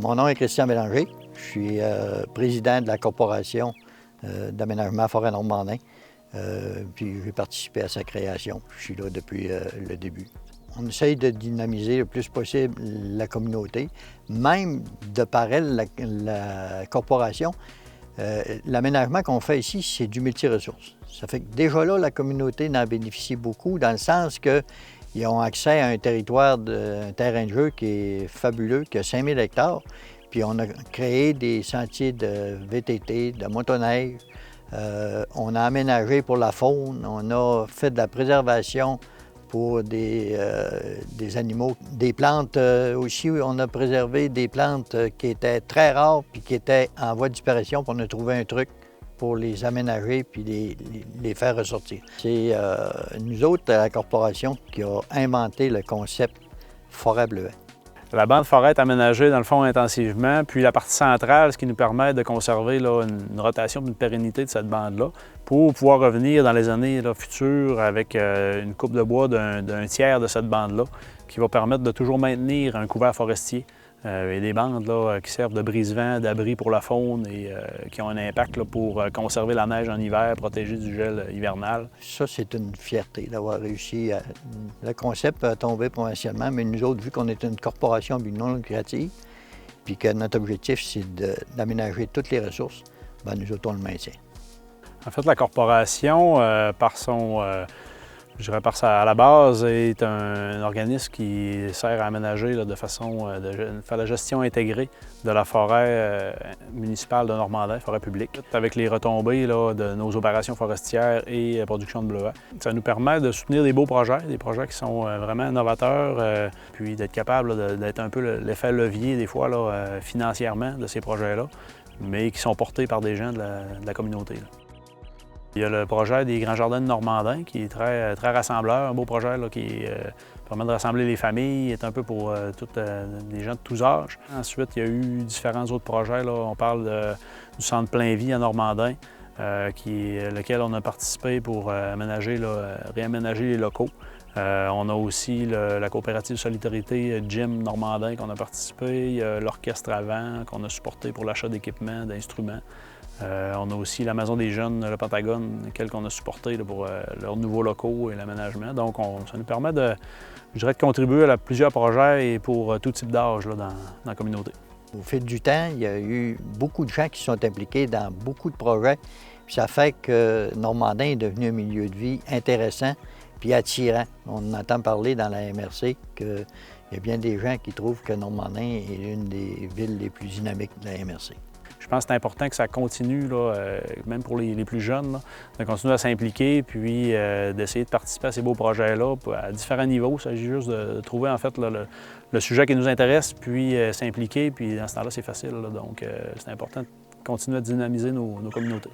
Mon nom est Christian Bélanger. Je suis président de la Corporation d'aménagement Forêt-Normandin. Puis j'ai participé à sa création. Je suis là depuis le début. On essaye de dynamiser le plus possible la communauté. Même de par elle, la corporation, l'aménagement qu'on fait ici, c'est du multi-ressources. Ça fait que déjà là, la communauté en bénéficie beaucoup dans le sens qu'ils ont accès à un territoire, un terrain de jeu qui est fabuleux, qui a 5000 hectares. Puis on a créé des sentiers de VTT, de motoneige. On a aménagé pour la faune, on a fait de la préservation pour des animaux. Des plantes aussi, on a préservé des plantes qui étaient très rares puis qui étaient en voie de disparition, puis on a trouvé un truc pour les aménager puis les faire ressortir. C'est nous autres, la corporation, qui a inventé le concept Forêt Bleuet. La bande forêt est aménagée dans le fond intensivement, puis la partie centrale, ce qui nous permet de conserver là, une rotation et une pérennité de cette bande-là pour pouvoir revenir dans les années futures avec une coupe de bois d'un tiers de cette bande-là qui va permettre de toujours maintenir un couvert forestier et des bandes là, qui servent de brise-vent, d'abri pour la faune et qui ont un impact là, pour conserver la neige en hiver, protéger du gel hivernal. Ça, c'est une fierté d'avoir réussi. Le concept a tombé provincialement, mais nous autres, vu qu'on est une corporation à but non lucratif, puis que notre objectif, c'est d'aménager toutes les ressources, bien, nous autres, on le maintient. En fait, la corporation, à la base, est un organisme qui sert à aménager là, de façon de faire la gestion intégrée de la forêt municipale de Normandin, forêt publique, avec les retombées là, de nos opérations forestières et production de bleuets. Ça nous permet de soutenir des beaux projets, des projets qui sont vraiment innovateurs, puis d'être capable d'être un peu l'effet levier des fois là, financièrement de ces projets-là, mais qui sont portés par des gens de la communauté. Là. Il y a le projet des Grands Jardins de Normandin qui est très rassembleur, un beau projet là, qui permet de rassembler les familles, est un peu pour les gens de tous âges. Ensuite, il y a eu différents autres projets. Là. On parle du Centre Plein Vie à Normandin, lequel on a participé pour réaménager les locaux. On a aussi la coopérative Solidarité Gym Normandin qu'on a participé, l'Orchestre Avant qu'on a supporté pour l'achat d'équipements, d'instruments. On a aussi la Maison des Jeunes, le Pentagone, lequel on a supporté là, pour leurs nouveaux locaux et l'aménagement. Donc, ça nous permet de contribuer à plusieurs projets et pour tout type d'âge dans la communauté. Au fil du temps, il y a eu beaucoup de gens qui sont impliqués dans beaucoup de projets. Puis ça fait que Normandin est devenu un milieu de vie intéressant puis attirant. On entend parler dans la MRC qu'il y a bien des gens qui trouvent que Normandin est l'une des villes les plus dynamiques de la MRC. Je pense que c'est important que ça continue, là, même pour les plus jeunes, là, de continuer à s'impliquer puis d'essayer de participer à ces beaux projets-là à différents niveaux. Il s'agit juste de trouver en fait là, le sujet qui nous intéresse puis s'impliquer. Puis dans ce temps-là, c'est facile. Là, donc c'est important de continuer à dynamiser nos communautés.